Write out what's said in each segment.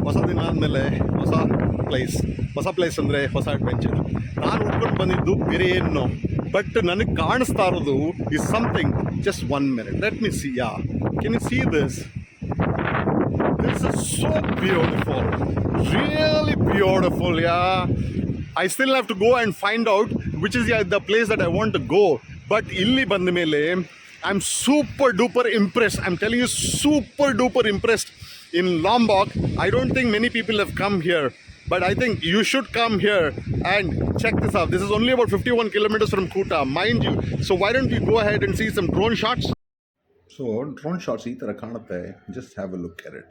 ಹೊಸ ದಿನ ಆದಮೇಲೆ ಹೊಸ ಪ್ಲೇಸ್ ಅಂದರೆ ಹೊಸ ಅಡ್ವೆಂಚರ್. ನಾನು ಹುಡ್ಕೊಂಡು ಬಂದಿದ್ದು ಬೇರೆ ಏನು, ಬಟ್ ನನಗೆ ಕಾಣಿಸ್ತಾ ಇರೋದು is something. Just 1 minute, let me C. Yeah, can U see this? This is so beautiful, really beautiful. Yeah, I still have to go and find out which is the place that I want to go. But illi band mele I'm super duper impressed. I'm telling you, super duper impressed in Lombok. I don't think many people have come here, but I think you should come here and check this out. This is only about 51 kilometers from Kuta, mind you. So why don't we go ahead and see some drone shots? So drone shots ಈ ಥರ ಕಾಣುತ್ತೆ. Just have a look at it.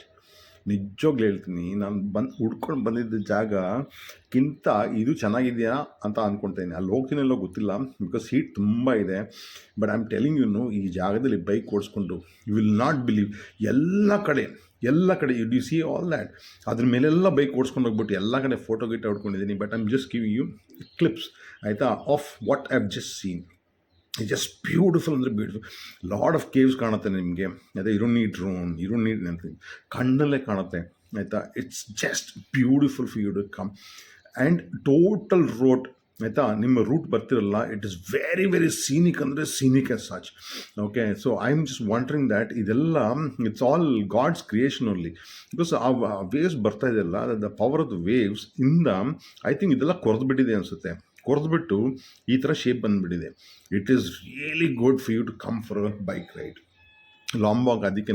ನಿಜವಾಗ್ಲೂ ಹೇಳ್ತೀನಿ, ನಾನು ಹುಡ್ಕೊಂಡು ಬಂದಿದ್ದ ಜಾಗಕ್ಕಿಂತ ಇದು ಚೆನ್ನಾಗಿದೆಯಾ ಅಂತ ಅಂದ್ಕೊಳ್ತೀನಿ. ಅಲ್ಲಿ ಹೋಗ್ತೀನಲ್ಲೋ ಗೊತ್ತಿಲ್ಲ, ಬಿಕಾಸ್ ಹೀಟ್ ತುಂಬ ಇದೆ. But I am telling you, ಈ ಜಾಗದಲ್ಲಿ ಬೈಕ್ ಓಡಿಸ್ಕೊಂಡು ಯು ವಿಲ್ ನಾಟ್ ಬಿಲೀವ್, ಎಲ್ಲ ಕಡೆ ಯು ಸಿ ಆಲ್ ದ್ಯಾಟ್. ಅದ್ರ ಮೇಲೆಲ್ಲ ಬೈಕ್ ಓಡಿಸ್ಕೊಂಡು ಹೋಗ್ಬಿಟ್ಟು ಎಲ್ಲ ಕಡೆ ಫೋಟೋ ಗಿಟ್ ಹೊಡ್ಕೊಂಡಿದ್ದೀನಿ. But I am just giving you clips, ಆಯಿತಾ, of what I have just seen. Just beautiful ಅಂದರೆ ಬ್ಯೂಟಿಫುಲ್. ಲಾಡ್ ಆಫ್ ಕೇವ್ಸ್ ಕಾಣುತ್ತೆ ನಿಮಗೆ. ಅದೇ you don't need drone, you don't need nothing, ಕಣ್ಣಲ್ಲೇ ಕಾಣುತ್ತೆ, ಆಯಿತಾ. It's just beautiful for you to come. And total road, ಆಯಿತಾ, ನಿಮ್ಮ ರೂಟ್ ಬರ್ತಿರಲ್ಲ, it is very very scenic, ಅಂದರೆ scenic as such. Okay, so I am just wandering that ಇದೆಲ್ಲ it's all God's creation only. Because ಆ waves ಬರ್ತಾ ಇದೆಯಲ್ಲ, the power of the waves ಇಂದ I think ಇದೆಲ್ಲ ಕೊರೆದ್ಬಿಟ್ಟಿದೆ ಅನಿಸುತ್ತೆ. ಕೊರೆದ್ಬಿಟ್ಟು ಈ ಥರ ಶೇಪ್ ಬಂದುಬಿಟ್ಟಿದೆ. It is really good for you to come for a bike ride. Lombok ಅದಕ್ಕೇ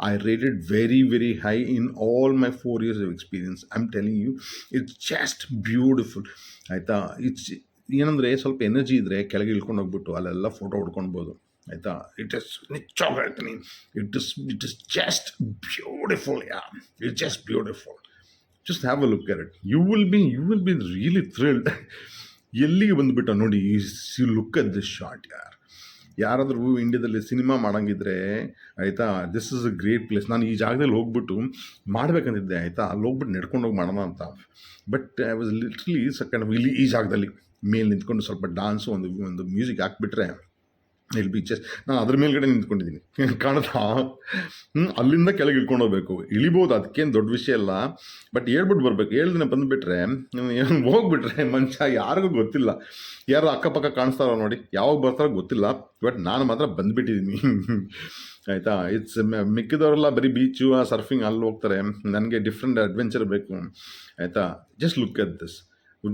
I rated very very high in all my 4 years of experience. I am telling you, it's just beautiful, ಆಯಿತಾ. It's ಏನಂದರೆ ಸ್ವಲ್ಪ energy ಇದ್ದರೆ ಕೆಳಗೆ ಇಳ್ಕೊಂಡು ಹೋಗ್ಬಿಟ್ಟು ಅಲ್ಲೆಲ್ಲ photo ಹೊಡ್ಕೊಳ್ಬೋದು, ಆಯಿತಾ. It is ನಿಜವಾಗಿ ಹೇಳ್ತೀನಿ, it is just beautiful. Yeah, it's just beautiful. Just have a look at it. You will be really thrilled. ಎಲ್ಲಿಗೆ ಬಂದುಬಿಟ್ಟ ನೋಡಿ, you look at this shot. ಯಾರಾದರೂ ಇಂಡಿಯಾದಲ್ಲಿ ಸಿನಿಮಾ ಮಾಡೋಂಗಿದ್ರೆ, ಆಯಿತಾ, this is a great place. ನಾನು ಈ ಜಾಗದಲ್ಲಿ ಹೋಗ್ಬಿಟ್ಟು ಮಾಡಬೇಕಂತಿದ್ದೆ, ಆಯಿತಾ, ಅಲ್ಲಿ ಹೋಗ್ಬಿಟ್ಟು ನಡ್ಕೊಂಡು ಹೋಗಿ ಮಾಡೋಣ ಅಂತ. But I was literally second ಇಲ್ಲಿ ಈ ಜಾಗದಲ್ಲಿ ಮೇಲೆ ನಿಂತ್ಕೊಂಡು ಸ್ವಲ್ಪ ಡಾನ್ಸು ಒಂದು ಮ್ಯೂಸಿಕ್ ಹಾಕ್ಬಿಟ್ರೆ ಇಲ್ಲಿ ಬಿ ಜಸ್ಟ್ ನಾನು ಅದ್ರ ಮೇಲ್ಗಡೆ ನಿಂತ್ಕೊಂಡಿದ್ದೀನಿ, ಕಾಣುತ್ತಾ. ಅಲ್ಲಿಂದ ಕೆಳಗೆ ಇಳ್ಕೊಂಡು ಹೋಗ್ಬೇಕು, ಇಳಿಬೋದು, ಅದಕ್ಕೇನು ದೊಡ್ಡ ವಿಷಯ ಇಲ್ಲ. ಬಟ್ ಹೇಳ್ಬಿಟ್ಟು ಬರಬೇಕು. 7 ದಿನ ಬಂದುಬಿಟ್ರೆ ಹೋಗ್ಬಿಟ್ರೆ ಮನುಷ್ಯ ಯಾರಿಗೂ ಗೊತ್ತಿಲ್ಲ. ಯಾರು ಅಕ್ಕಪಕ್ಕ ಕಾಣಿಸ್ತಾರೋ ನೋಡಿ, ಯಾವಾಗ ಬರ್ತಾರೋ ಗೊತ್ತಿಲ್ಲ. ಬಟ್ ನಾನು ಮಾತ್ರ ಬಂದುಬಿಟ್ಟಿದ್ದೀನಿ, ಆಯಿತಾ. ಇಟ್ಸ್ ಮಿಕ್ಕಿದವರೆಲ್ಲ ಬರೀ ಬೀಚು ಸರ್ಫಿಂಗ್ ಅಲ್ಲಿ ಹೋಗ್ತಾರೆ. ನನಗೆ ಡಿಫ್ರೆಂಟ್ ಅಡ್ವೆಂಚರ್ ಬೇಕು, ಆಯಿತಾ. Just look at this.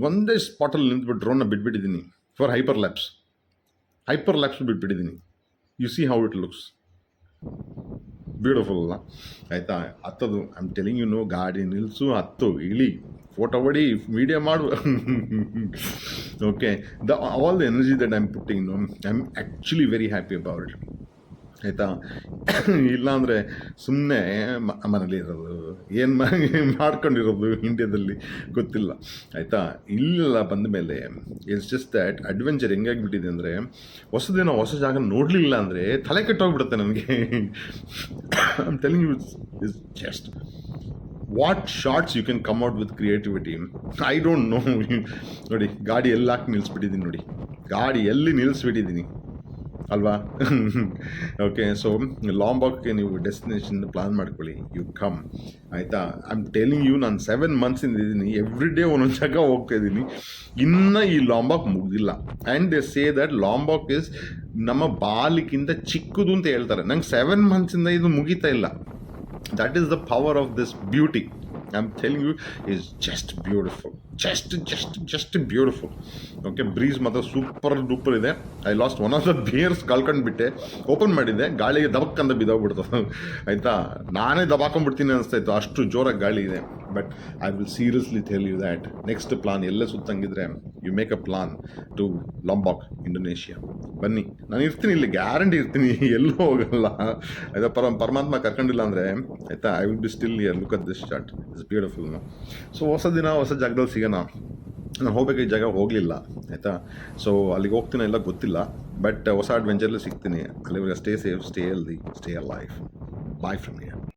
ಒಂದೇ ಸ್ಪಾಟಲ್ಲಿ ನಿಂತ್ಬಿಟ್ಟು ಡ್ರೋನ್ನ ಬಿಟ್ಬಿಟ್ಟಿದ್ದೀನಿ ಫಾರ್ ಹೈಪರ್ ಲ್ಯಾಪ್ಸ್ ಬಿಟ್ಬಿಟ್ಟಿದ್ದೀನಿ. You see how it looks beautiful ಅಲ್ಲ, ಆಯಿತಾ. ಹತ್ತದು ಐ ಆಮ್ ಟೆಲಿಂಗ್ ಯು, ಗಾಡಿ ನಿಲ್ಲಿಸು, ಹತ್ತು, ಇಳಿ, ಫೋಟೋ ಹೊಡಿ, ವಿಡಿಯೋ ಮಾಡು. Okay, all the energy that I am putting, I am actually very happy about it, ಆಯಿತಾ. ಇಲ್ಲಾಂದರೆ ಸುಮ್ಮನೆ ಮನೇಲಿ ಇರೋದು, ಏನು ಮಾಡ್ಕೊಂಡಿರೋದು ಇಂಡಿಯಾದಲ್ಲಿ ಗೊತ್ತಿಲ್ಲ, ಆಯಿತಾ. ಇಲ್ಲೆಲ್ಲ ಬಂದ ಮೇಲೆ ಇಟ್ಸ್ ಜಸ್ಟ್ ದ್ಯಾಟ್ ಅಡ್ವೆಂಚರ್ ಹೆಂಗಾಗಿಬಿಟ್ಟಿದೆ ಅಂದರೆ, ಹೊಸ ಜಾಗ ನೋಡಲಿಲ್ಲ ಅಂದರೆ ತಲೆ ಕೆಟ್ಟೋಗ್ಬಿಡುತ್ತೆ ನನಗೆ. I am telling you, it's just what shorts you can come out with creativity. I don't know. ನೋಡಿ, ಗಾಡಿ ಎಲ್ಲ ಹಾಕಿ ನಿಲ್ಲಿಸ್ಬಿಟ್ಟಿದ್ದೀನಿ ನೋಡಿ, ಗಾಡಿ ಎಲ್ಲಿ ನಿಲ್ಲಿಸ್ಬಿಟ್ಟಿದ್ದೀನಿ ಅಲ್ವಾ. ಓಕೆ, ಸೊ ಲಾಂಬಾಗ್ಗೆ ನೀವು ಡೆಸ್ಟಿನೇಷನ್ ಪ್ಲಾನ್ ಮಾಡ್ಕೊಳ್ಳಿ, ಯು ಕಮ್, ಆಯಿತಾ. ಐ ಆಮ್ ಟೆಲಿಂಗ್ ಯು, ನಾನು 7 months ಇದ್ದೀನಿ, ಎವ್ರಿ ಡೇ ಒಂದೊಂದು ಜಾಗ ಹೋಗ್ತಾ ಇದ್ದೀನಿ. ಇನ್ನೂ ಈ ಲಾಂಬಾಕ್ ಮುಗಿದಿಲ್ಲ. And they say that Lombok is ನಮ್ಮ ಬಾಲಿಗಿಂತ ಚಿಕ್ಕದು ಅಂತ ಹೇಳ್ತಾರೆ. ನಂಗೆ 7 months ಇದು ಮುಗೀತಾ ಇಲ್ಲ. That is the power of this beauty. I am telling you, is just beautiful, just beautiful. Okay, breeze ಮಾತ್ರ ಸೂಪರ್ ಡೂಪರ್ ಇದೆ. I lost one of the beers ಕಳ್ಕೊಂಡ್ಬಿಟ್ಟೆ. ಓಪನ್ ಮಾಡಿದ್ದೆ, ಗಾಳಿಗೆ ದಬಕ್ಕಂತ ಬಿದ್ದೋಗ್ಬಿಡ್ತದೆ, ಆಯಿತಾ. ನಾನೇ ದಬಾಕೊಂಡ್ಬಿಡ್ತೀನಿ ಅನಿಸ್ತಾಯಿತ್ತು, ಅಷ್ಟು ಜೋರಾಗಿ ಗಾಳಿ ಇದೆ. But I will seriously tell you that next plan ಎಲ್ಲೇ ಸುತ್ತಂಗಿದ್ರೆ you make a plan to Lombok, Indonesia. ಬನ್ನಿ, ನಾನು ಇರ್ತೀನಿ ಇಲ್ಲಿ, ಗ್ಯಾರಂಟಿ ಇರ್ತೀನಿ, ಎಲ್ಲೂ ಹೋಗಲ್ಲ, ಆಯಿತಾ. ಪರಮಾತ್ಮ ಕರ್ಕೊಂಡಿಲ್ಲ ಅಂದರೆ, ಆಯಿತಾ, I will be still here. Look at this shot, it's beautiful. So ಹೊಸ ದಿನ ಹೊಸ ಜಾಗದಲ್ಲಿ ಸಿಗೋಣ. ನಾನು ಹೋಗ್ಬೇಕಾದ ಜಾಗ ಹೋಗಲಿಲ್ಲ, ಆಯಿತಾ. ಸೊ ಅಲ್ಲಿಗೆ ಹೋಗ್ತೀನಿ ಎಲ್ಲ ಗೊತ್ತಿಲ್ಲ, ಬಟ್ ಹೊಸ ಅಡ್ವೆಂಚರಲ್ಲಿ ಸಿಗ್ತೀನಿ. ಅಲ್ಲಿವರೆಗೆ stay safe, stay healthy, stay alive. Bye from here.